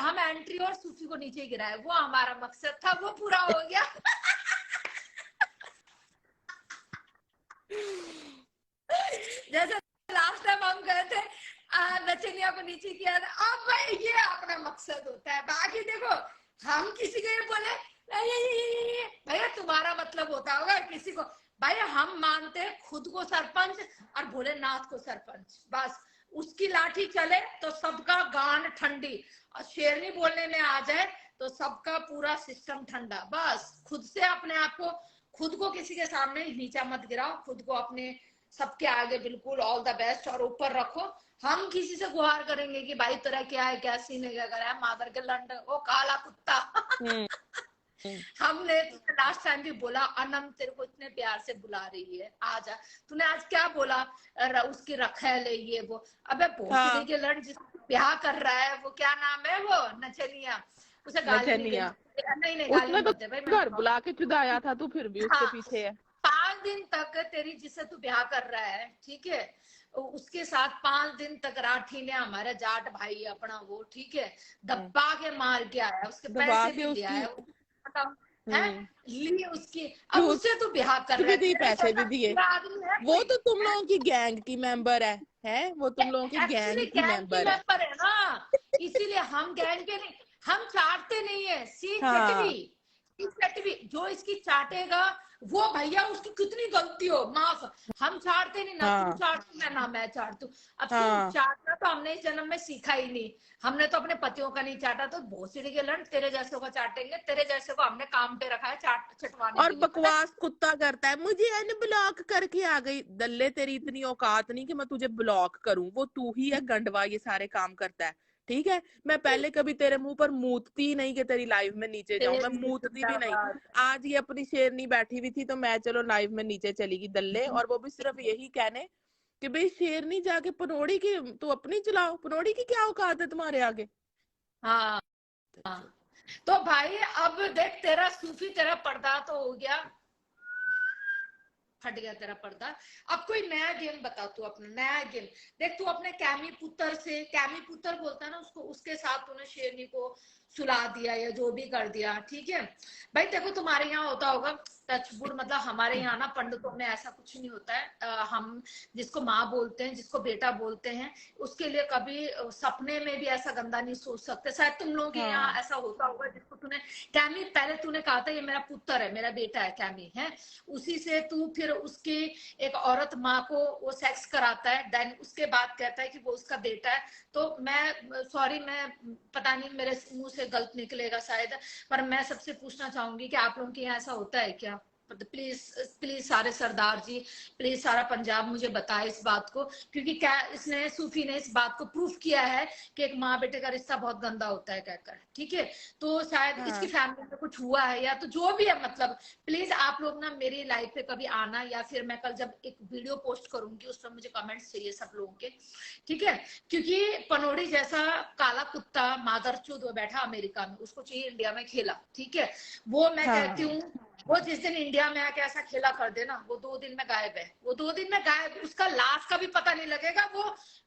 हम एंट्री और सूफी को नीचे गिराए, वो हमारा मकसद था, वो पूरा हो गया। जैसे लास्ट टाइम हम गए थे नचनिया को नीचे किया था, अब भाई ये अपना मकसद होता है। बाकी देखो हम किसी को ये बोले भैया तुम्हारा मतलब होता होगा किसी को, भाई हम मानते हैं खुद को सरपंच और भोलेनाथ को सरपंच, बस उसकी लाठी चले तो सबका गांड ठंडी, और शेरनी बोलने में आ जाए तो सबका पूरा सिस्टम ठंडा। बस खुद से अपने आप को, खुद को किसी के सामने नीचा मत गिराओ, खुद को अपने सबके आगे बिल्कुल ऑल द बेस्ट और ऊपर रखो। हम किसी से गुहार करेंगे कि भाई तेरा क्या है, क्या सीन है, क्या कर रहा है, मादर के लंड वो काला कुत्ता। हमने लास्ट टाइम भी बोला अनम तेरे को इतने प्यार से बुला रही है, आजा। तूने आज क्या बोला, उसकी रखेल है ये वो। अबे भोसड़ी के लड़ जिसको ब्याह कर रहा है वो क्या नाम है, वो नचनिया, उसे गाली नहीं, नहीं गाली मत दे भाई, घर बुला के चुदाया था तू, फिर भी उसके पीछे है। 5 दिन तक तेरी जिससे तू ब्याह कर रहा है, ठीक है, उसके साथ 5 दिन तक राठी ने, हमारा जाट भाई अपना वो, ठीक है, दबा के मार के आया, उसके पैसे भी दिया है, ली उसकी, अब उससे तू ब्याह कर रहा है, पैसे भी दिए, वो तो तुम लोगों की गैंग की मेंबर है, वो तुम लोगों की गैंग की मेंबर है ना, इसीलिए हम गैंग के नहीं, हम चाटते नहीं है, सीख कटवी जो इसकी चाटेगा वो भैया उसकी कितनी गलती हो माफ, हम चाटते नहीं, ना तू चाटू मैं, ना मैं चाटू। अब तू चाटना तो हमने इस जन्म में सीखा ही नहीं, हमने तो अपने पतियों का नहीं चाटा, तो भोसड़ी के लड़ तेरे जैसे को चाटेंगे, तेरे जैसे को हमने काम पे रखा है चटवाने और बकवास कुत्ता करता है, मुझे अनब्लॉक करके आ गई। दल्ले तेरी इतनी औकात नहीं कि मैं तुझे ब्लॉक करूं, वो तू ही है गंडवा ये सारे काम करता है, ठीक है। मैं पहले कभी तेरे मुंह पर मूतती नहीं कि तेरी लाइव में नीचे जाऊं, मैं मूतती भी नहीं। आज ये अपनी शेरनी बैठी हुई थी तो मैं चलो लाइव में नीचे चली गई दल्ले, और वो भी सिर्फ यही कहने कि भाई शेरनी जाके पनोड़ी की तू अपनी चलाओ, पनोड़ी की क्या औकात है तुम्हारे आगे। हाँ तो भाई अब देख तेरा सूफी, तेरा पर्दा तो हो गया, फट गया तेरा पर्दा, अब कोई नया गेम बता तू, अपना नया गेम देख। तू अपने कैमी पुत्र से, कैमी पुत्र बोलता है ना उसको, उसके साथ तूने शेरनी को सुला दिया या जो भी कर दिया, ठीक है भाई। देखो तुम्हारे यहाँ होता होगा टचवुड, मतलब हमारे यहाँ ना पंडितों में ऐसा कुछ नहीं होता है, हम जिसको माँ बोलते हैं, जिसको बेटा बोलते हैं, उसके लिए कभी सपने में भी ऐसा गंदा नहीं सोच सकते। शायद तुम लोगों के यहाँ ऐसा होता होगा, जिसको तूने कैमी, पहले तूने कहा था ये मेरा पुत्र है, मेरा बेटा है कैमी है, उसी से तू फिर उसकी एक औरत माँ को वो सेक्स कराता है, देन उसके बाद कहता है कि वो उसका बेटा है। तो मैं सॉरी, मैं पता नहीं मेरे मुंह से गलत निकलेगा शायद, पर मैं सबसे पूछना चाहूंगी कि आप लोगों के यहाँ ऐसा होता है क्या? प्लीज प्लीज सारे सरदार जी, प्लीज सारा पंजाब मुझे बताए इस बात को, क्योंकि क्या इसने, सूफी ने इस बात को प्रूफ किया है कि एक माँ बेटे का रिश्ता बहुत गंदा होता है कहकर, ठीक है। तो शायद इसकी फैमिली में कुछ हुआ है या तो जो भी है, मतलब प्लीज आप लोग ना मेरी लाइफ पे कभी आना, या फिर मैं कल जब एक वीडियो पोस्ट करूंगी उस पर मुझे कमेंट्स चाहिए सब लोगों के, ठीक है। क्योंकि पनोड़ी जैसा काला कुत्ता मादरचोद वो बैठा अमेरिका में, उसको चाहिए इंडिया में खेला, ठीक है। वो मैं कहती हूँ, वो जिस दिन इंडिया में आके ऐसा खेला कर देना, वो 2 दिन में गायब है, वो 2 दिन में गायब, उसका लाश का भी पता नहीं लगेगा, वो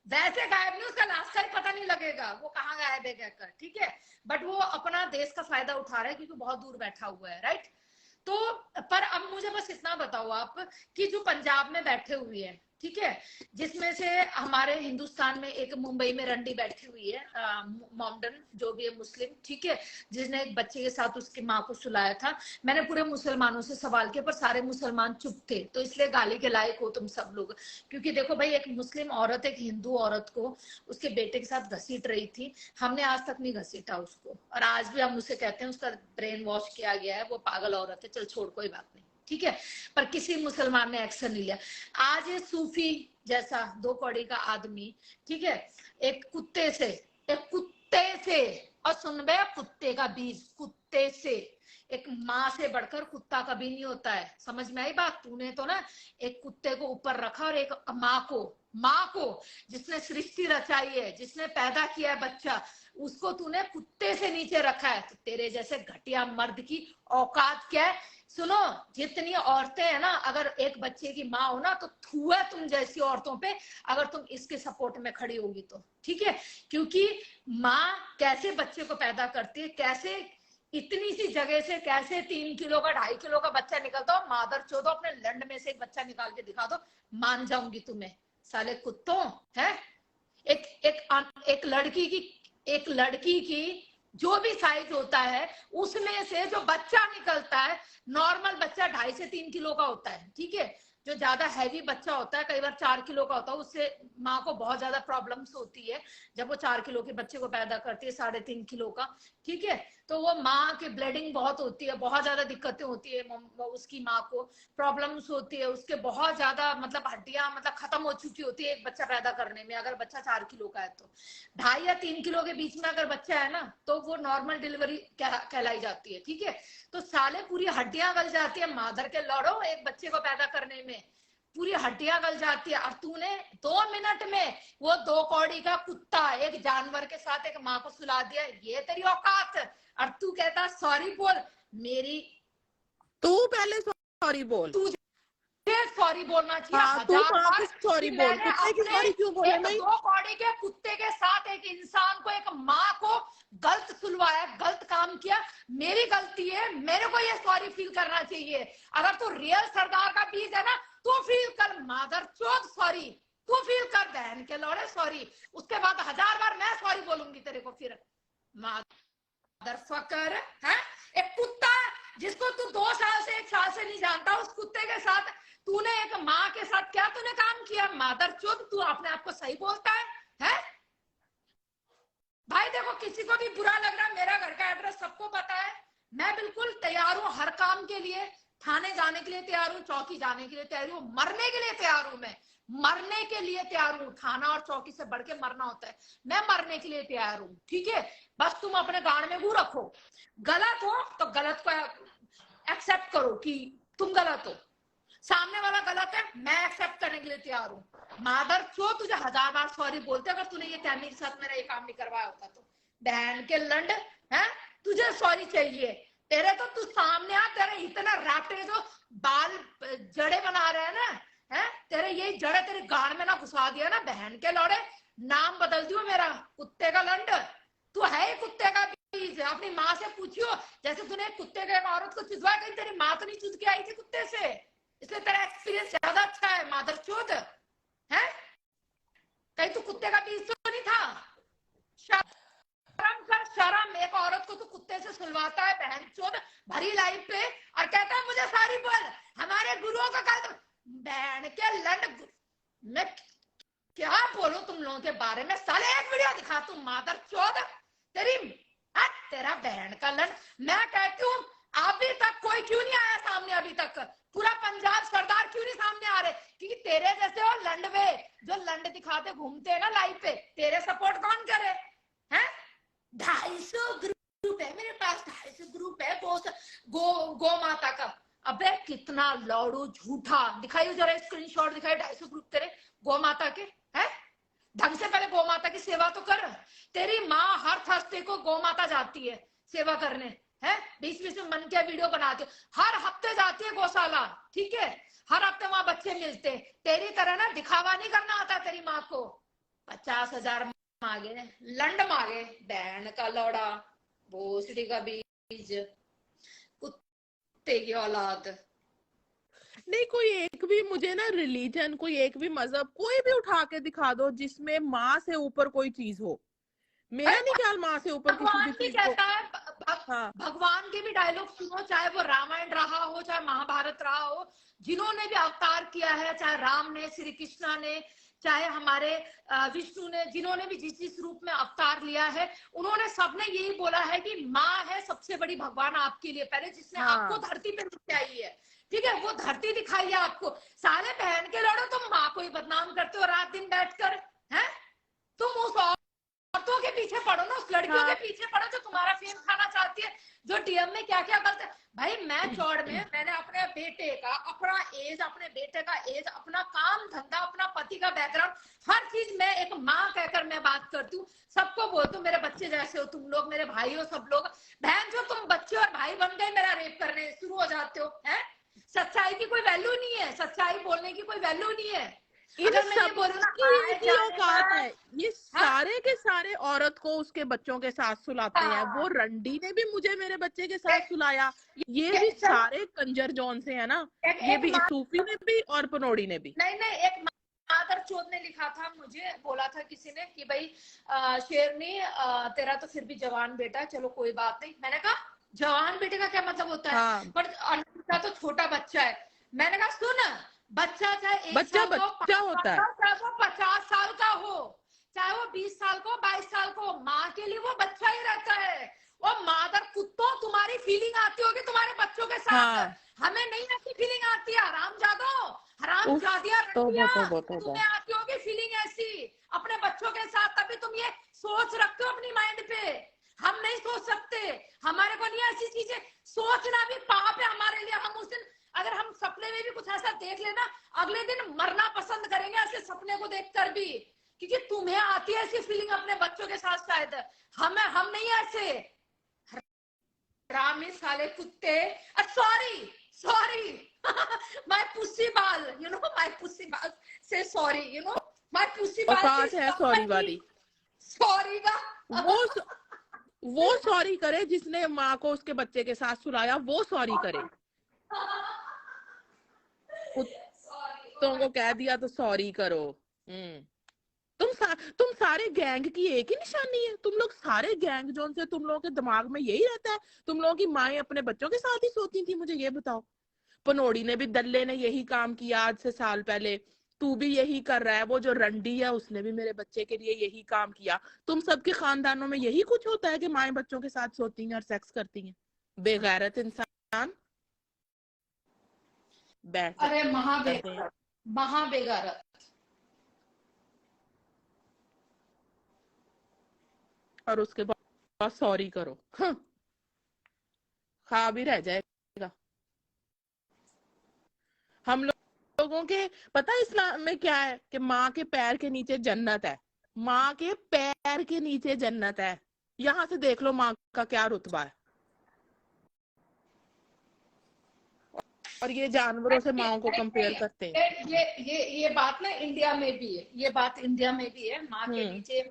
वैसे गायब नहीं, उसका लाश का ही पता नहीं लगेगा वो कहाँ गायब है कहकर, ठीक है। बट वो अपना देश का फायदा उठा रहा है क्योंकि बहुत दूर बैठा हुआ है, राइट। तो पर अब मुझे बस इतना बताओ आप कि जो पंजाब में बैठे हुए हैं, ठीक है, जिसमें से हमारे हिंदुस्तान में एक मुंबई में रंडी बैठी हुई है, मोमडन जो भी है मुस्लिम, ठीक है, जिसने एक बच्चे के साथ उसकी माँ को सुलाया था। मैंने पूरे मुसलमानों से सवाल किया पर सारे मुसलमान चुप थे, तो इसलिए गाली के लायक हो तुम सब लोग। क्योंकि देखो भाई, एक मुस्लिम औरत एक हिंदू औरत को उसके बेटे के साथ घसीट रही थी, हमने आज तक नहीं घसीटा उसको, और आज भी हम उसे कहते हैं उसका ब्रेन वॉश किया गया है, वो पागल औरत है, चल छोड़ कोई बात नहीं, ठीक है। पर किसी मुसलमान ने एक्शन नहीं लिया। आज ये सूफी जैसा 2 कौड़ी का आदमी, ठीक है, एक कुत्ते से, और सुन बे, कुत्ते का बीज, कुत्ते से, एक माँ से बढ़कर कुत्ता कभी नहीं होता है, समझ में आई बात? तूने तो ना एक कुत्ते को ऊपर रखा और एक माँ को जिसने सृष्टि रचाई है, जिसने पैदा किया है बच्चा, उसको तूने कुत्ते से नीचे रखा है। तो तेरे जैसे घटिया मर्द की औकात क्या है? सुनो, जितनी औरतें हैं ना, अगर एक बच्चे की माँ हो ना तो थू है तुम जैसी औरतों पे, अगर तुम इसके सपोर्ट में खड़ी होगी तो, ठीक है। क्योंकि माँ कैसे बच्चे को पैदा करती है, कैसे इतनी सी जगह से कैसे 3 किलो का 2.5 किलो का बच्चा निकलता हो, मादर चोदो अपने लंड में से एक बच्चा निकाल के दिखा दो, मान जाऊंगी तुम्हें, साले कुत्तों है। एक एक एक लड़की की जो भी साइज होता है उसमें से जो बच्चा निकलता है, नॉर्मल बच्चा 2.5 से 3 किलो का होता है, ठीक है। जो ज्यादा हैवी बच्चा होता है कई बार 4 किलो का होता है, उससे माँ को बहुत ज्यादा प्रॉब्लम्स होती है जब वो 4 किलो के बच्चे को पैदा करती है, 3.5 किलो का, ठीक है। तो वो माँ की ब्लीडिंग बहुत होती है, बहुत ज्यादा दिक्कतें होती है, उसकी माँ को प्रॉब्लम्स होती है, उसके बहुत ज्यादा मतलब हड्डियां मतलब खत्म हो चुकी होती है एक बच्चा पैदा करने में, अगर बच्चा 4 किलो का है तो। 2.5 या 3 किलो के बीच में अगर बच्चा है ना तो वो नॉर्मल डिलीवरी कहलाई जाती है, ठीक है। तो साले पूरी हड्डियां गल जाती है मादर के लड़ो एक बच्चे को पैदा करने में, पूरी हड्डियां गल जाती है। और तूने 2 मिनट में वो 2 कौड़ी का कुत्ता एक जानवर के साथ एक माँ को सुला दिया, ये तेरी औकात। और तू कहता सॉरी बोल, मेरी तू पहले सॉरी बोल, तुझे सॉरी बोलना चाहिए हाँ तू 1000 माँ बार की सॉरी कि बोल, मैंने कुत्ते की अपने सॉरी क्यों बोले एक नहीं? 2 कौड़ी के कुत्ते के साथ एक इंसान को, एक माँ को गलत सुलवाया, गलत काम किया, मेरी गलती है, मेरे को ये सॉरी फील करना चाहिए। अगर तू रियल सरदार का बीज है ना तू फील कर मादर चोद सॉरी, तू फील कर बहन के लौड़े सॉरी, उसके बाद 1000 बार मैं सॉरी बोलूंगी तेरे को फिर। मदरफकर है एक कुत्ता जिसको तू 2 साल से 1 साल से नहीं जानता, उस कुत्ते के साथ तूने एक माँ के साथ क्या तूने काम किया मादरचोद, तू अपने आप को सही बोलता है? भाई देखो किसी को भी बुरा लग रहा है, मेरा घर का एड्रेस सबको पता है, मैं बिल्कुल तैयार हूँ हर काम के लिए, थाने जाने के लिए तैयार हूँ, चौकी जाने के लिए तैयार हूँ, मरने के लिए तैयार हूँ, मैं मरने के लिए तैयार हूँ, थाना और चौकी से बढ़ के मरना होता है, मैं मरने के लिए तैयार हूँ, ठीक है। बस तुम अपने गांड में गू रखो, गलत हो तो गलत को एक्सेप्ट करो कि तुम गलत हो, सामने वाला गलत है मैं एक्सेप्ट करने के लिए तैयार हूँ। मादर चो तुझे 1000 बार सॉरी बोलते अगर तूने ये कैमी के साथ मेरा ये काम नहीं करवाया होता तो, बहन के लंड है, तुझे सॉरी चाहिए, तेरे तो तू सामने आ, तेरे इतना रैप्टे जो बाल जड़े बना रहे हैं ना, है तेरे ये जड़े तेरे गाड़ में ना घुसा दिया ना बहन के लौड़े, नाम बदल दियो मेरा कुत्ते का लंड, तू है ही कुत्ते का बीज, अपनी माँ से पूछियो, जैसे तूने कुत्ते के औरत को चुदवा, कहीं तेरी माँ तो नहीं चुद के आई थी कुत्ते से, इसलिए तेरा एक्सपीरियंस ज्यादा अच्छा है मादरचोद है, कहीं तू कुत्ते का बीज तो नहीं था। शर्म कर शर्म, एक औरत को तू कुत्ते से सुलवाता है बहन चोद भरी लाइफ पे और कहता है मुझे सारी बोल, हमारे गुरुओं का गलत, बहन के लंड, मैं क्या बोलूं तुम लोगों के बारे में, साले एक वीडियो दिखा तू मादरचोद, तेरी तेरा बहन का लंड, मैं कहती हूँ अभी तक कोई क्यों नहीं आया सामने, अभी तक पूरा पंजाब सरदार क्यों नहीं सामने आ रहे, क्योंकि तेरे जैसे हो लंडवे जो लंड दिखाते घूमते हैं ना लाइव पे, तेरे सपोर्ट कौन करे हैं? 250 ग्रुप है मेरे पास, 250 ग्रुप है गो माता का, अबे कितना लौड़ू झूठा, दिखाइए जरा स्क्रीनशॉट दिखाई, 250 ग्रुप तेरे गो माता के है, ढंग से पहले गौ माता की सेवा तो कर, तेरी माँ हर थर्सडे को गौ माता जाती है सेवा करने, है बीच बीच में मन के वीडियो बनाती है, हर हफ्ते जाती है गौशाला, ठीक है, हर हफ्ते वहां बच्चे मिलते, तेरी तरह ना दिखावा नहीं करना आता तेरी माँ को, 50,000 मांगे लंड मांगे बहन का लौड़ा, भोसड़ी का बीज, कुत्ते की औलाद। नहीं कोई एक भी मुझे ना रिलीजन, कोई एक भी मजहब, कोई भी उठा के दिखा दो जिसमें माँ से ऊपर कोई चीज हो, मेरा नहीं ख्याल माँ से ऊपर किसी भी भगवान भी चीज को। कहता है हाँ भगवान के भी डायलॉग सुनो, चाहे वो रामायण रहा हो चाहे महाभारत रहा हो, जिन्होंने भी अवतार किया है, चाहे राम ने, श्री कृष्णा ने, चाहे हमारे विष्णु ने, जिन्होंने भी जिस जिस रूप में अवतार लिया है, उन्होंने सबने यही बोला है कि माँ है सबसे बड़ी भगवान आपके लिए, पहले जिसने आपको हाँ धरती पे लेके आई है, ठीक है, वो धरती दिखाई है आपको, साले बहन के लड़ो तुम माँ को ही बदनाम करते हो रात दिन बैठकर, है तुम उस औरतों के पीछे पड़ो ना, उस लड़कियों के हाँ पीछे पड़ो जो तुम्हारा फेम खाना चाहती है, जो डीएम में क्या क्या गलत है, भाई मैं चौड़ में मैंने अपने बेटे का अपना एज, अपने बेटे का एज, अपना काम धंधा, अपना पति का बैकग्राउंड, हर चीज मैं एक माँ कहकर मैं बात करती हूँ। सबको बोलती हूँ मेरे बच्चे जैसे हो तुम लोग, मेरे भाई हो सब लोग। बहन जो तुम बच्चे और भाई बन गए मेरा रेप करने शुरू हो जाते हो, है? सच्चाई की कोई वैल्यू नहीं है, सच्चाई बोलने की कोई वैल्यू नहीं है। इन अगर मैं ये सब बोलूँ ना की आए एक ही जाने औकात पर, है, ये हाँ सारे के सारे औरत को उसके बच्चों के साथ सुलाते हैं। वो हाँ, रंडी ने भी मुझे मेरे बच्चे के साथ सुलाया, ये भी चलो सारे कंजर जॉन से है ना, ये एक भी माँ, सूफी ने भी और पनोड़ी ने भी। नहीं नहीं, एक मादर चोद ने लिखा था मुझे, बोला था किसी ने कि भाई शेरनी तेरा तो फिर भी जवान बेटा है, चलो कोई बात नहीं। मैंने कहा जवान बेटे का क्या मतलब होता है, हाँ, पर अनुष्का तो छोटा बच्चा है। मैंने कहा सुन, बच्चा चाहे 1 साल का हो, बच्चा 5 साल होता का है। हो, चाहे वो 50 साल का हो, चाहे वो 20 साल को 22 साल को, माँ के लिए वो बच्चा ही रहता है। और मादर कुत्तों, तुम्हारी फीलिंग आती होगी तुम्हारे बच्चों के साथ, हाँ, हमें नहीं ऐसी फीलिंग आती है। हराम जादो, हराम उफ, जादिया तौबा रंडिया, तौबा तौबा। तुम्हें आती होगी फीलिंग ऐसी अपने बच्चों के साथ, तभी तुम ये सोच रखते हो अपनी माइंड पे। हम नहीं सोच सकते, हमारे को नहीं ऐसी चीजें सोचना भी पाप है हमारे लिए। हम उस दिन अगर हम सपने में भी कुछ ऐसा देख लेना, अगले दिन मरना पसंद करेंगे ऐसे सपने को देखकर भी, क्योंकि तुम्हें आती है ऐसी फीलिंग अपने बच्चों के साथ शायद, हम नहीं ऐसे। रामी साले कुत्ते, सॉरी सॉरी, माय पुसी बाल, यू नो माय पुसी बाल से sorry, you know my pussy बाल से औकात है सॉरी वाली। सॉरी का। वो वो सॉरी करे जिसने माँ को उसके बच्चे के साथ सुलाया, वो सॉरी करे। कुत्तों को कह दिया तो सॉरी करो। तुम सारे गैंग की एक ही निशानी है, तुम लोग सारे गैंग जोन से, तुम लोगों के दिमाग में यही रहता है। तुम लोगों की माएं अपने बच्चों के साथ ही सोती थी, मुझे ये बताओ। पनोड़ी ने भी, दल्ले ने यही काम किया आज से साल पहले, तू भी यही कर रहा है। वो जो रंडी है उसने भी मेरे बच्चे के लिए यही काम किया। तुम सबके खानदानों में यही कुछ होता है कि माएं बच्चों के साथ सोती हैं और सेक्स करती हैं। बेगैरत इंसान बैठ अरे जाते हैं महाबेगारत, महाबेगारत। और उसके बाद सॉरी करो। खा भी रह जाएगा। हम लोगों के, पता है इस्लाम में क्या है कि माँ के पैर के नीचे जन्नत है। माँ के पैर के नीचे जन्नत है। यहाँ से देख लो माँ का क्या रुतबा है। और ये जानवरों से माओ को कंपेयर करते हैं। ये बात ना इंडिया में भी है, ये बात इंडिया में भी है, माँ के हम्म नीचे,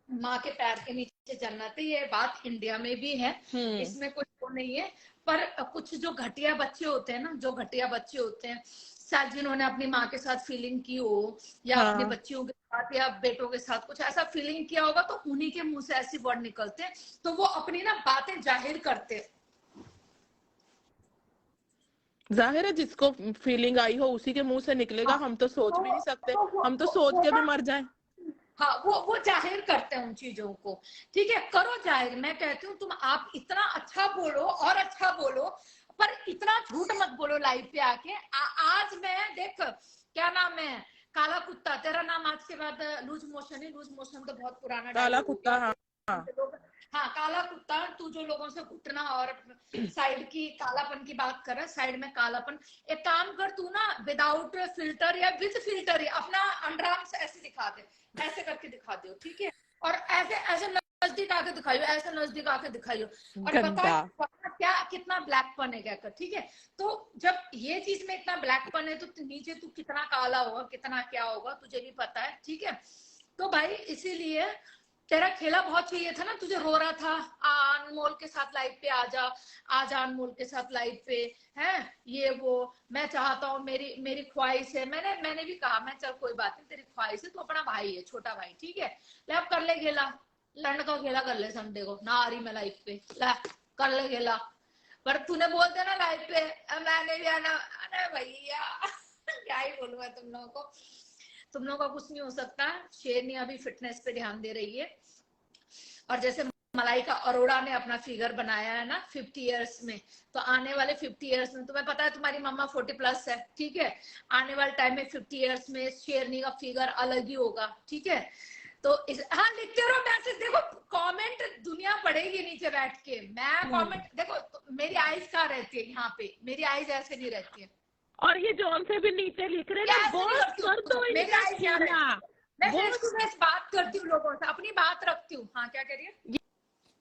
माँ के पैर के नीचे जन्नत है, ये बात इंडिया में भी है। हम्म इसमें कुछ वो नहीं है। पर कुछ जो घटिया बच्चे होते हैं ना, जो घटिया बच्चे होते हैं शायद, जिन्होंने अपनी माँ के साथ फीलिंग की हो, या अपनी हाँ, बच्चियों के साथ या बेटों के साथ कुछ ऐसा फीलिंग किया होगा, तो उन्हीं के मुंह से ऐसी वर्ड निकलते हैं, तो वो अपनी ना बातें जाहिर करते हैं। जाहिर है जिसको फीलिंग आई हो उसी के मुंह से निकलेगा। हाँ, हम तो सोच भी नहीं सकते, तो हम तो सोच वो के भी ना, मर जाए। हाँ वो जाहिर करते हैं उन चीजों को। ठीक है, करो जाहिर, मैं कहती हूँ तुम आप इतना अच्छा बोलो और अच्छा बोलो, पर इतना झूठ मत बोलो लाइव पे आके। आज मैं देख, क्या नाम है, काला कुत्ता, तेरा नाम आज के बाद लूज मोशन है। लूज मोशन तो बहुत पुराना काला डायलॉग हो कुत्ता, गया। हाँ हाँ। हाँ काला कुत्ता, तू जो लोगों से घुटना और साइड की कालापन की बात कर रहा है, साइड में कालापन, एक काम कर तू ना, विदाउट फिल्टर या विद फिल्टर ही अपना अंडरआर्म्स ऐसे दिखा दे, ऐसे करके दिखा दो, ठीक है? और ऐसे ऐसे नजदीक आके दिखाइयो, ऐसे नजदीक आके दिखाइयो, और गंदा। बताओ क्या कितना ब्लैकपन है क्या कर, ठीक है? तो जब ये चीज में इतना ब्लैकपन है, तो नीचे तू कितना काला होगा, कितना क्या होगा, तुझे भी पता है, ठीक है? तो भाई इसीलिए तेरा खेला बहुत चाहिए था ना, तुझे रो रहा था अनमोल के साथ लाइव पे आजा अनमोल के साथ लाइव पे, है ये वो, मैं चाहता हूँ, मेरी मेरी ख्वाहिश है, मैंने भी कहा, मैं चल कोई बात नहीं, तेरी ख्वाहिश है, तो अपना भाई है, छोटा भाई, ठीक है, ले अब कर ले खेला, लंड का खेला कर ले, संडे को ना आ रही मैं लाइव पे, ला कर ले खेला। पर तूने बोल देना लाइव पे मैंने भी आना, अरे भैया क्या ही बोलूं मैं तुम लोगों को, तुम लोगों का कुछ नहीं हो सकता। शेरनी अभी फिटनेस पे ध्यान दे रही है, और जैसे मलाइका अरोड़ा ने अपना फिगर बनाया है ना 50 इयर्स में, तो आने वाले 50 इयर्स में, तुम्हें पता है तुम्हारी मम्मा 40+ है, ठीक है, आने वाले टाइम में 50 इयर्स में शेरनी का फिगर अलग ही होगा, ठीक है? तो हाँ लिखते रहो मैसेज। देखो कमेंट दुनिया पढ़ेगी नीचे बैठ के, मैं कमेंट देखो मेरी आईज कहाँ रहती है, यहाँ पे मेरी आईज ऐसे नहीं रहती है। और ये जॉन से भी नीचे लिख रहे हैं बॉस कर दो मेरी इनका आईज यहाँ खेला। मैं फेस टू फेस बात करती हूँ लोगों से, अपनी बात रखती हूँ। हाँ क्या कह रही है?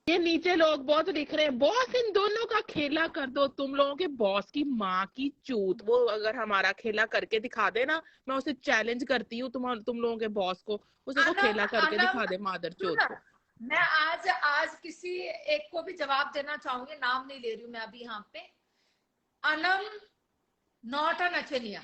ये नीचे लोग बहुत लिख रहे हैं बॉस इन दोनों का खेला कर दो, तुम लोगों के बॉस की माँ की चूत, वो अगर हमारा खेला करके दिखा दे ना, मैं उसे चैलेंज करती हूँ तुम लोगों के बॉस को, उसे को खेला करके दिखा दे मादर चोत को। मैं आज किसी एक को भी जवाब देना चाहूंगी, नाम नहीं ले रही हूँ मैं अभी यहाँ पे। अनम नॉट अ नचनिया,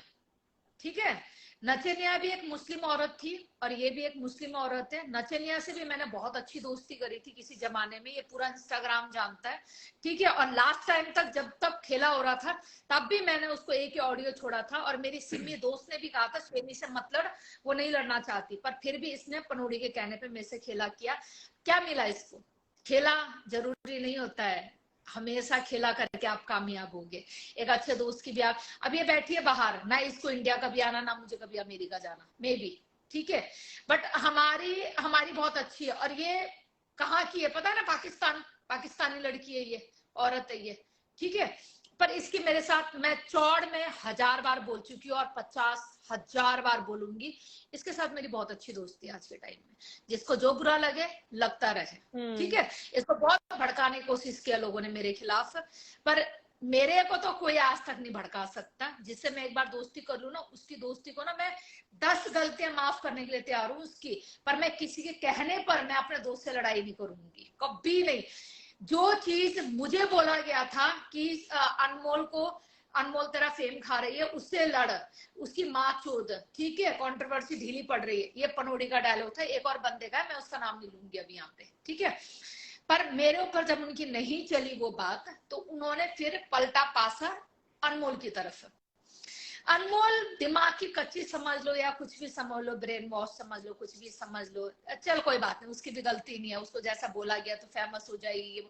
ठीक है? नचनिया भी एक मुस्लिम औरत थी और ये भी एक मुस्लिम औरत है। नचनिया से भी मैंने बहुत अच्छी दोस्ती करी थी किसी जमाने में, ये पूरा इंस्टाग्राम जानता है, ठीक है? और लास्ट टाइम तक जब तक खेला हो रहा था तब भी मैंने उसको एक ही ऑडियो छोड़ा था, और मेरी सिमी दोस्त ने भी कहा था श्रेणी से मत लड़, वो नहीं लड़ना चाहती, पर फिर भी इसने पनोड़ी के कहने पे मेरे से खेला किया। क्या मिला इसको? खेला जरूरी नहीं होता है हमेशा खेला करके आप कामयाब होंगे। एक अच्छे दोस्त की भी आप, अब ये बैठी है बाहर, ना इसको इंडिया कभी आना ना मुझे कभी अमेरिका जाना, मे बी, ठीक है? बट हमारी बहुत अच्छी है। और ये कहाँ की है पता है ना? पाकिस्तानी लड़की है ये, औरत है ये, ठीक है? पर इसकी मेरे साथ मैं चौड़ में 1000 बार बोल चुकी हूँ और 50,000 बार बोलूंगी। इसके साथ मेरी बहुत अच्छी दोस्ती है आज के टाइम में। जिसको जो बुरा लगे लगता रहे, ठीक है? इसको बहुत भड़काने की कोशिश किया लोगों ने मेरे खिलाफ, पर मेरे को तो कोई आज तक नहीं भड़का सकता। जिससे मैं एक बार दोस्ती कर लूं ना, उसकी दोस्ती को ना मैं 10 गलतियां माफ करने के लिए तैयार हूं उसकी, पर मैं किसी के कहने पर मैं अपने दोस्त से लड़ाई नहीं करूंगी, कभी नहीं। जो चीज मुझे बोला गया था कि अनमोल तेरा फेम खा रही है, उससे लड़, उसकी माँ चोद, ठीक है? कंट्रोवर्सी ढीली पड़ रही है, ये पनोड़ी का डायलॉग था। एक और बंदे का, मैं उसका नाम नहीं लूंगी अभी यहाँ पे, ठीक है? पर मेरे ऊपर जब उनकी नहीं चली वो बात, तो उन्होंने फिर पलटा पासा अनमोल की तरफ। अनमोल दिमाग की कच्ची समझ लो या कुछ भी समझ लो, ब्रेन वॉश समझ लो, कुछ भी समझ लो, चल कोई बात नहीं, उसकी भी गलती नहीं है, उसको जैसा बोला गया तो फेमस हो जाएगी।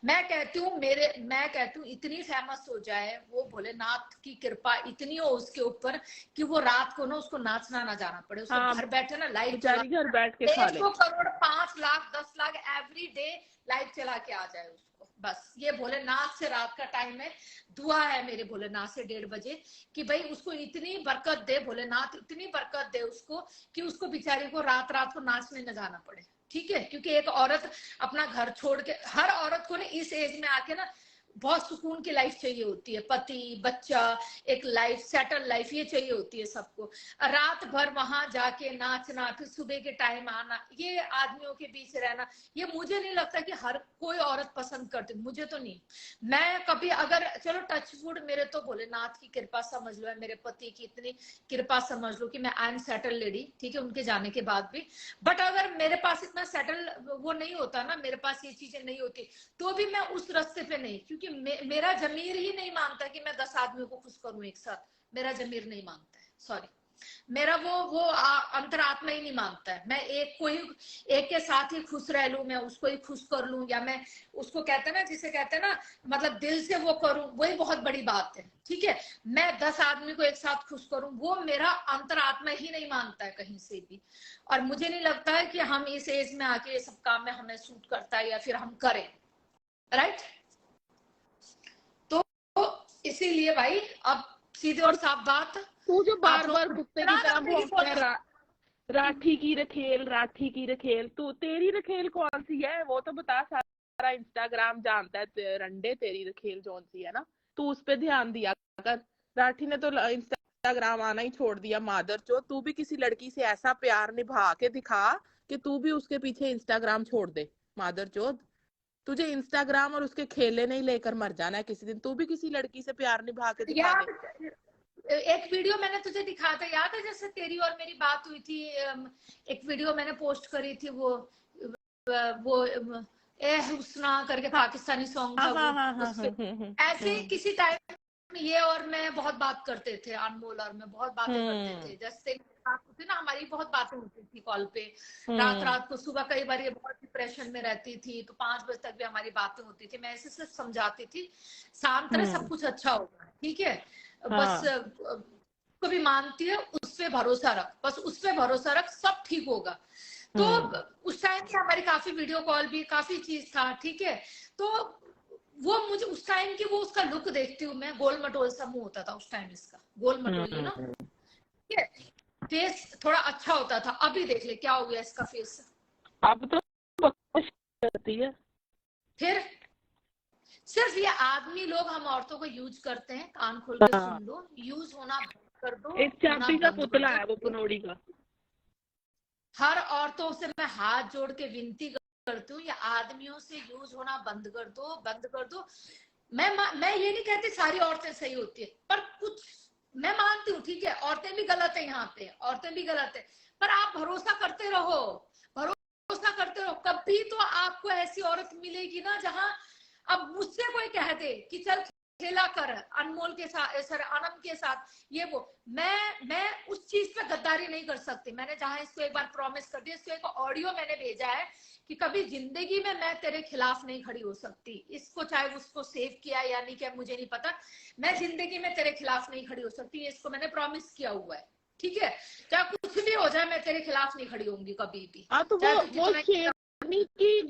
मैं कहती हूँ इतनी फेमस हो जाए, वो भोलेनाथ की कृपा इतनी हो उसके ऊपर कि वो रात को ना उसको नाचना ना जाना पड़े, उसको घर बैठे ना लाइव चला, घर बैठ के खा ले, 1 crore 5 lakh 10 lakh every day live चला के आ जाए उसको। बस ये भोलेनाथ से रात का टाइम है, दुआ है मेरे भोलेनाथ से 1:30 बजे कि भाई उसको इतनी बरकत दे, भोलेनाथ इतनी बरकत दे उसको कि उसको बेचारी को रात रात को नाचने न जाना पड़े, ठीक है? क्योंकि एक औरत अपना घर छोड़ के, हर औरत को ना इस एज में आके ना बहुत सुकून की लाइफ चाहिए होती है, पति बच्चा, एक लाइफ सेटल लाइफ ये चाहिए होती है सबको। रात भर वहां जाके नाचना, फिर सुबह के टाइम आना, ये आदमियों के बीच रहना, ये मुझे नहीं लगता कि हर कोई औरत पसंद करती, मुझे तो नहीं। मैं कभी अगर चलो टचवुड, मेरे तो भोलेनाथ की कृपा समझ लो, मेरे पति की इतनी कृपा समझ लो कि मैं आई एम सेटल लेडी, ठीक है? उनके जाने के बाद भी, बट अगर मेरे पास इतना सेटल वो नहीं होता ना, मेरे पास ये चीजें नहीं होती, तो भी मैं उस रास्ते पे नहीं, क्योंकि मेरा जमीर ही नहीं मानता कि मैं 10 आदमियों को खुश करूं एक साथ, मेरा जमीर नहीं मानता है, सॉरी, मेरा वो अंतरात्मा ही नहीं मानता है। मैं एक के साथ ही खुश रह लूं, मैं उसको ही खुश कर लूं, या मैं उसको कहते हैं ना, जिसे कहते हैं ना, मतलब दिल से वो करूं, वही बहुत बड़ी बात है, ठीक है? मैं 10 आदमी को एक साथ खुश करूं, वो मेरा अंतरात्मा ही नहीं मानता है कहीं से भी। और मुझे नहीं लगता है कि हम इस एज में आके ये सब काम में हमें सूट करता है या फिर हम करें, राइट? तो इसीलिए भाई अब सीधे और साफ बात, तू जो बार बार कुत्ते की तरह बोलता है राठी की रखेल, तू तेरी रखेल कौन सी है वो तो बता, सारा इंस्टाग्राम जानता है रंडे तेरी रखेल कौन सी है ना, तू उस पे ध्यान दिया कर। राठी ने तो इंस्टाग्राम आना ही छोड़ दिया मादर चो, तू भी किसी लड़की से ऐसा प्यार निभा के दिखा कि तू भी उसके पीछे इंस्टाग्राम छोड़ दे मादर चोद। तुझे इंस्टाग्राम और उसके खेले नहीं लेकर मर जाना है किसी दिन, तू भी किसी लड़की से प्यार निभा के दिखा दे। एक वीडियो मैंने तुझे दिखाया था, याद है? जैसे तेरी और मेरी बात हुई थी, एक वीडियो मैंने पोस्ट करी थी, वो ए हुस्ना करके पाकिस्तानी सॉन्ग था वो, उसपे ऐसे किसी टाइम ये और मैं बहुत बात करते थे, अनमोल और मैं बहुत बातें करते थे, जैसे बात होती ना, हमारी बहुत बातें होती थी कॉल पे, रात को, सुबह कई बार ये बहुत डिप्रेशन में रहती थी तो 5 बजे तक भी हमारी बातें होती थी, मैं ऐसे सिर्फ समझाती थी, शांत रहे, सब कुछ अच्छा होगा, ठीक है? बस को भी मानती है, उस पे भरोसा रख, बस उस पे भरोसा रख, सब ठीक होगा। तो उस टाइम पे हमारी काफी वीडियो कॉल भी, काफी चीज था, ठीक है। तो वो मुझे उस टाइम की वो उसका लुक देखती हूँ मैं, गोल मटोल सा मुंह होता था उस टाइम इसका, गोल मटोल, यू नो, ठीक है, फेस थोड़ा अच्छा होता था। अभी देख ले क्या हो गया इसका फेस। अब तो बकवास करती है। फिर सिर्फ ये आदमी लोग हम औरतों को यूज करते हैं, कान खोल के हाँ, सुन लो, यूज होना बंद कर दो, एक होना चाबी का बंद कर पुतला दो। है वो पनौड़ी का। हर औरतों से मैं हाथ जोड़ के विनती करती हूँ, ये आदमियों से यूज होना बंद कर दो, बंद कर दो। मैं ये नहीं कहती सारी औरतें सही होती है, पर कुछ मैं मानती हूँ, ठीक है, औरतें भी गलत है, यहाँ पे औरतें भी गलत है, पर आप भरोसा करते रहो, भरोसा करते रहो। कभी तो आपको ऐसी औरत मिलेगी ना, जहां अब मुझसे कोई कह दे कि चल खेला कर अनमोल के साथ, सर अनम के साथ, ये वो, मैं उस चीज पे गद्दारी नहीं कर सकती। मैंने जहां इसको एक बार प्रॉमिस कर दिया, इसको एक ऑडियो मैंने भेजा है कि कभी जिंदगी में मैं तेरे खिलाफ नहीं खड़ी हो सकती। इसको चाहे उसको सेव किया या नहीं किया मुझे नहीं पता, मैं जिंदगी में तेरे खिलाफ नहीं खड़ी हो सकती, इसको मैंने प्रॉमिस किया हुआ है, ठीक है। चाहे कुछ भी हो जाए, मैं तेरे खिलाफ नहीं खड़ी होंगी कभी भी, हाँ, तो चाहे तू वो कितना।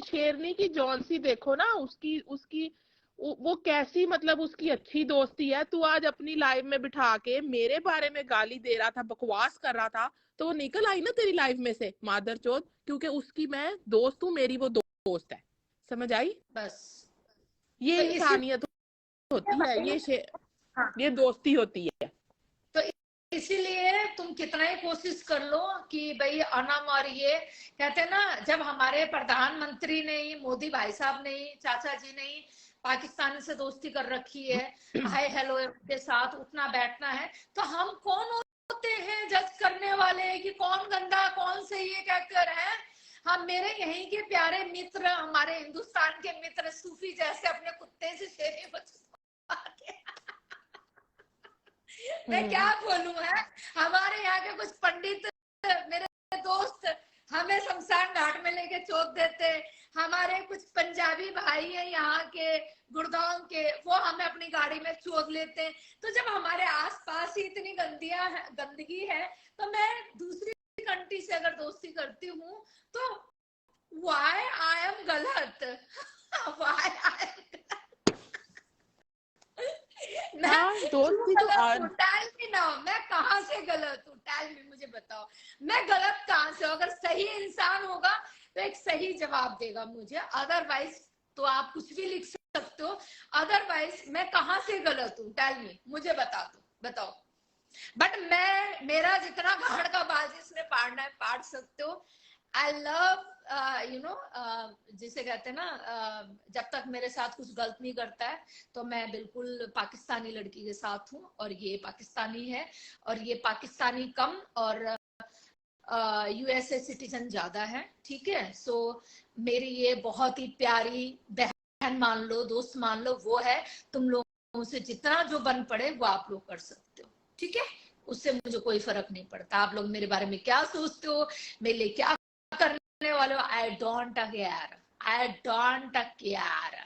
शेरनी की जॉन्सी देखो ना, उसकी उसकी वो कैसी, मतलब उसकी अच्छी दोस्ती है। तू आज अपनी लाइव में बिठा के मेरे बारे में गाली दे रहा था, बकवास कर रहा था, तो वो निकल आई ना तेरी लाइव में से मादरचोद, क्योंकि उसकी मैं दोस्त हूँ, मेरी वो दोस्त है। समझ आई? बस ये तो इंसानियत होती है, हाँ, ये दोस्ती होती है। तो इसीलिए तुम कितना ही कोशिश कर लो कि भाई अनम, और ये कहते हैं ना, जब हमारे प्रधानमंत्री ने ही, मोदी भाई साहब ने ही, चाचा जी ने ही पाकिस्तान से दोस्ती कर रखी है, हाय हेलो के साथ उठना बैठना है, तो हम कौन होते हैं जज करने वाले कि कौन गंदा कौन सही है, क्या कर है। हम, मेरे यहीं के प्यारे मित्र, हमारे हिंदुस्तान के मित्र सूफी जैसे अपने कुत्ते से शेरे बचवा के मैं क्या बोलूं है, हमारे यहाँ के कुछ पंडित मेरे दोस्त हमें शमशान घाट में लेके चोक देते। हमारे कुछ पंजाबी भाई हैं यहाँ के, गुड़गांव के, वो हमें अपनी गाड़ी में चोक लेते हैं। तो जब हमारे आसपास ही इतनी गंदगी है, तो मैं दूसरी कंट्री से अगर दोस्ती करती हूँ तो वाई आई एम गलत वाई आई एम हाँ, मैं क्यों दोस्ती तो गलत हूँ, टेल मी नाउ, मैं कहाँ से गलत हूँ, टेल मी, मुझे बताओ मैं गलत कहाँ से हूँ। अगर सही इंसान होगा तो एक सही जवाब देगा मुझे, अदरवाइज तो आप कुछ भी लिख सकते हो, अदरवाइज मैं कहाँ से गलत हूँ, टेल मी, मुझे बता दो, बताओ। बट मैं, मेरा जितना गाड़ का बाल जिसने पाड़ना है पाड़ सकते हो। आई लव, यू नो, जिसे कहते हैं ना, जब तक मेरे साथ कुछ गलत नहीं करता है तो मैं बिल्कुल पाकिस्तानी लड़की के साथ हूँ, और ये पाकिस्तानी है, और ये पाकिस्तानी कम और यूएसए सिटीजन ज्यादा है, ठीक है। सो मेरी ये बहुत ही प्यारी बहन मान लो, दोस्त मान लो, वो है। तुम लोगों से जितना जो बन पड़े वो आप लोग कर सकते हो, ठीक है, उससे मुझे कोई फर्क नहीं पड़ता। आप लोग मेरे बारे में क्या सोचते हो, मेरे लिए क्या करने वाले हो, I don't care, I don't care.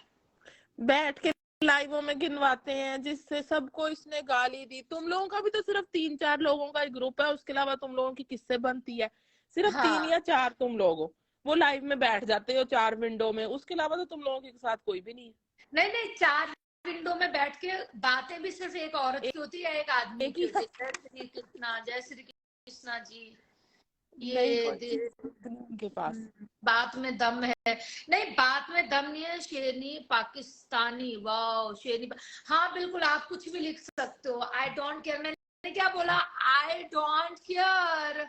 बैठ के लाइवों में गिनवाते हैं जिससे सबको इसने गाली दी। तुम लोगों का भी तो सिर्फ 3-4 लोगों का एक ग्रुप है, उसके अलावा तुम लोगों की किससे बनती है? सिर्फ 3 हाँ, या 4 तुम लोग हो, वो लाइव में बैठ जाते हो 4 विंडो में, उसके अलावा तो तुम लोगों के साथ कोई भी नहीं है। नहीं नहीं, 4 विंडो में बैठ के बातें भी सिर्फ एक औरत की होती है या एक आदमी एक की ही होती है, जय श्री कृष्णा, जय श्री कृष्णा जी, नहीं, ये कोई उनके पास। बात में दम है। नहीं, बात में दम नहीं है, शेरनी पाकिस्तानी, वाह शेरनी, हाँ बिल्कुल, आप कुछ भी लिख सकते हो, आई डोंट केयर। मैंने क्या बोला, आई डोंट केयर,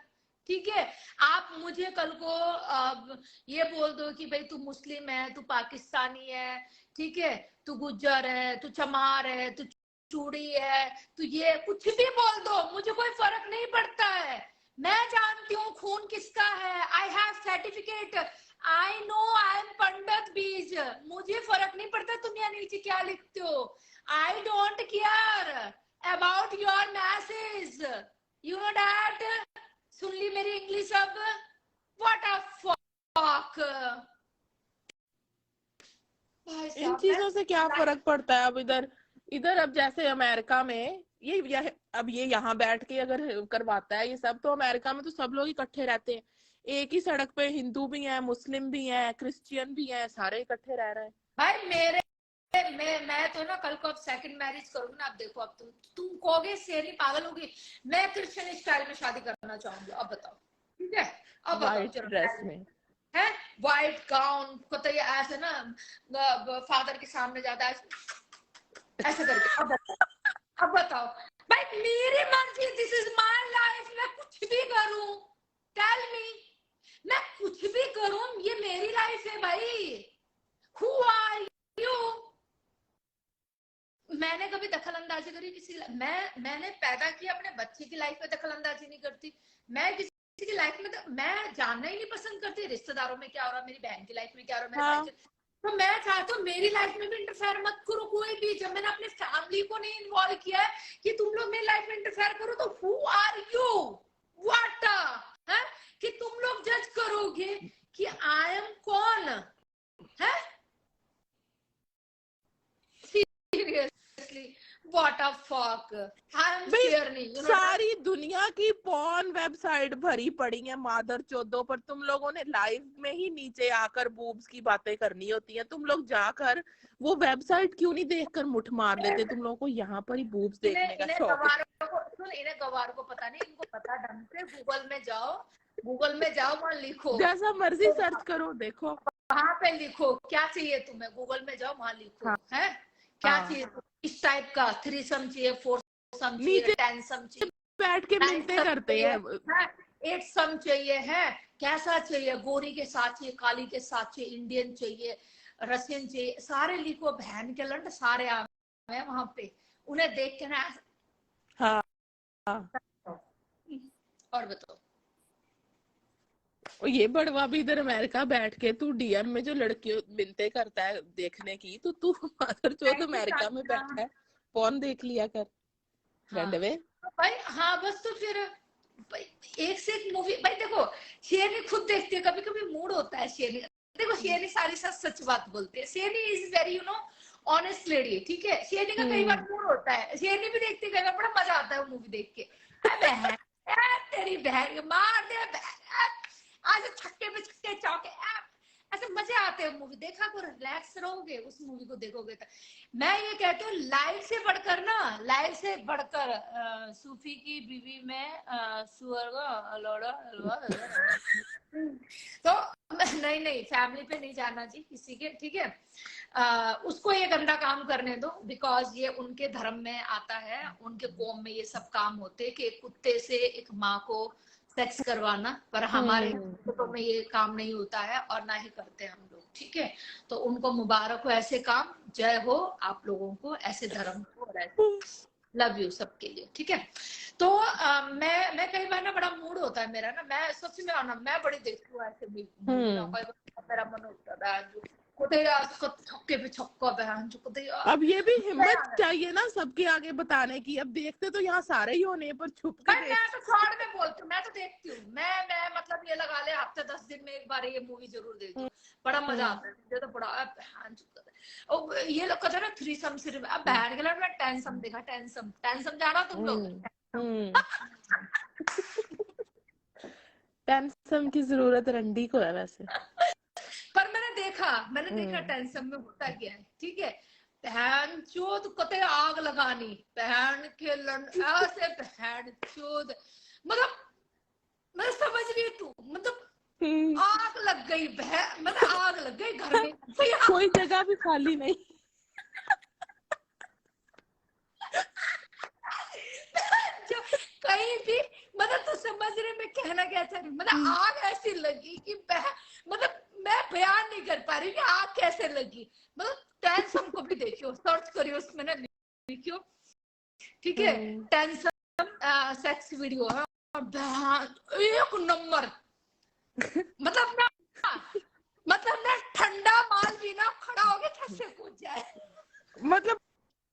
ठीक है। आप मुझे कल को अब ये बोल दो कि भाई तू मुस्लिम है, तू पाकिस्तानी है, ठीक है, तू गुज्जर है, तू चमार है, तू चूड़ी है, तू ये कुछ भी बोल दो, मुझे कोई फर्क नहीं पड़ता है। मैं जानती हूँ खून किसका है, I have certificate, I know I am Pandit बीज, मुझे फर्क नहीं पड़ता तुम यहाँ नीचे क्या लिखते हो। I don't care about your message, you know that. सुन ली मेरी इंग्लिश अब, व्हाट अ फक। भाई इन साहब मैं, चीजों से क्या फर्क पड़ता है? अब इधर इधर अब जैसे अमेरिका में अब ये यहाँ बैठ के अगर करवाता है ये सब, तो अमेरिका में तो सब लोग इकट्ठे रहते हैं। एक ही सड़क पे हिंदू भी है, मुस्लिम भी है, क्रिश्चियन भी है, सारे इकट्ठे रह रहे हैं। भाई मेरे मैं तो ना कल को अब सेकंड मैरिज करूंगी ना, अब देखो, अब तुम कहोगे शेरनी पागल होगी, मैं क्रिश्चियन स्टाइल में शादी करना चाहूंगी। अब बताओ, ठीक है, अब बताओ वाइट ड्रेस चलो, में। है व्हाइट गाउन को तो ये ऐसे ना फादर के सामने जाता है ऐसे करके। अब बताओ भाई, मेरी मर्जी, दिस इज माय लाइफ, मैं कुछ भी करूं, टेल मी, मैं कुछ भी करूं, ये मेरी लाइफ है भाई। Who are you? मैंने कभी दखल अंदाजी करी किसी, मैंने पैदा किया, अपने बच्चे की लाइफ में दखल अंदाजी नहीं करती। मैं किसी की लाइफ में मैं जानना ही नहीं पसंद करती, रिश्तेदारों में क्या हो रहा है, मेरी बहन की लाइफ में क्या हो रहा है, मेरे भाई हाँ। की। तो मैं चाहती हूँ मेरी लाइफ में भी इंटरफेयर मत करो कोई भी। जब मैंने अपनी फैमिली को नहीं इन्वॉल्व किया है कि तुम लोग मेरी लाइफ में इंटरफेयर करो, तो हु आर यू, व्हाट है कि तुम लोग जज करोगे कि आई एम कौन है? Seriously, what a fuck, I am भाई शेरनी, यू नो। सारी दुनिया की पॉर्न वेबसाइट भरी पड़ी है मादर चौदो पर, तुम लोगों ने लाइव में ही नीचे आकर बूब्स की बातें करनी होती है। तुम लोग जाकर वो वेबसाइट क्यों नहीं देखकर मुठ मार लेते? तुम लोगों को यहाँ पर ही बूब्स देखने का इन्हें शौक है। गवारों को सुन, इन्हें गवारों को पता नहीं, इनको पता ढंग से, गूगल में जाओ, गूगल में जाओ, वहां लिखो, जैसा मर्जी सर्च करो, देखो वहां पे लिखो क्या चाहिए तुम्हें, गूगल में जाओ, वहां लिखो, हाँ है क्या हाँ। चाहिए इस टाइप का, 3 सम चाहिए, 4 सम चाहिए, नीचे 10 सम चाहिए, बैठ के 9 मिन्नतें सम करते चाहिए, हैं। 8 सम चाहिए, है कैसा चाहिए, गोरी के साथ चाहिए, काली के साथ चाहिए, इंडियन चाहिए, रशियन चाहिए, सारे लिखो, बहन के लंड सारे आ गए वहां पे, उन्हें देख के ना। हाँ हाँ। और बताओ, और ये बड़वा भी इधर अमेरिका बैठ के, तू डीएम में जो लड़कियों मिन्नतें करता है देखने की, तो तू मादर चौथ अमेरिका में बैठा है, फोन देख लिया कर हाँ रंडवे। तो भाई, हाँ बस, तो फिर भाई, एक से एक मूवी भाई देखो, शेरनी खुद देखती है, कभी कभी मूड होता है शेरनी, देखो शेरनी सारी सच सच बात बोलती है, शेरनी इज वेरी ऑनेस्ट लेडी, ठीक है, शेरनी का कई बार मूड होता है, शेरनी भी देखती है, कई बार बड़ा मजा आता है वो मूवी देख के, बहन, तेरी बहन मार दे बहन, आज छक्के पे छक्के चौके, ऐसे मजे आते हैं मूवी देखा को, रिलैक्स रहोगे उस मूवी को देखोगे तो। मैं ये कहती हूँ, लाइफ से बढ़कर ना, लाइफ से बढ़कर सूफी की बीवी में सुअर का लोड़ा तो नहीं नहीं, फैमिली पे नहीं जाना जी किसी के, ठीक है, उसको ये गंदा काम करने दो, बिकॉज ये उनके धर्म में आता है, उनके कौम में ये सब काम होते हैं कि एक कुत्ते से एक माँ को सेक्स करवाना, पर हमारे तो में ये काम नहीं होता है और ना ही करते हम लोग, ठीक है। तो उनको मुबारक हो ऐसे काम, जय हो आप लोगों को, ऐसे धर्म को, और ऐसे लव यू सबके लिए, ठीक है। तो मैं कई बार ना, बड़ा मूड होता है मेरा ना, मैं सच में ना, मैं बड़ी देखती हूँ ऐसे मूवी ना, कई बार मेरा मन होता है जो छक्के पे छक्का बहन जो अब ये भी हिम्मत चाहिए ना सबके आगे बताने की। अब देखते तो यहाँ सारे ही होने, पर छुप के मैं देख। तो शॉर्ट में बोलती हूँ, मैं तो देखती हूँ, मैं मतलब ये लगा ले हफ्ते 10 दिन में एक बार ये मूवी जरूर देखती हूँ, बड़ा मजा आता है मुझे तो, बड़ा बहन और ये लोग कहते हैं ना 3 सम सिर्फ, अब बहन के लड़ में 10 सम देखा, 10 सम जाना तुम लोग। टेंशन की जरूरत रंडी को है वैसे। पर मैंने देखा 10 सम में होता क्या है, ठीक है, बहन चोद कते आग लगानी, बहन के ऐसे बहन चोद, मतलब मैं समझ रही तू, मतलब आग लग गई बहन, मतलब आग लग गई घर में कोई जगह भी खाली नहीं। जो कहीं भी, मतलब तू समझ रहे मैं कहना क्या चाह रही, मतलब आग ऐसी लगी कि मतलब मैं बयान नहीं कर पा रही कि आग कैसे लगी, मतलब 10 सम को भी देखियो, सर्च करियो उसमें ना, लिखियो, ठीक है, 10 सम सेक्स वीडियो है, एक नंबर, मतलब ना ठंडा माल भी ना खड़ा हो गया छत से कूद जाए, मतलब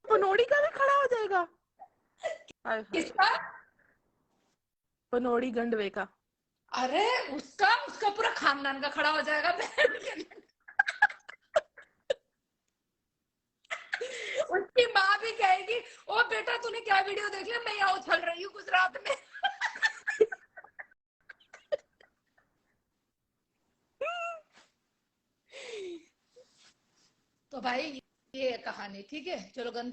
पनोड़ी का भी खड़ा हो जाएगा? किसका? पनोड़ी गंडवे का? अरे उसका पूरा खानदान का खड़ा हो जाएगा। उसकी माँ भी कहेगी, ओ बेटा तूने क्या वीडियो देख लिया, मैं यहाँ उछल रही हूँ गुजरात में। तो भाई ये कहानी, ठीक है, चलो गंदी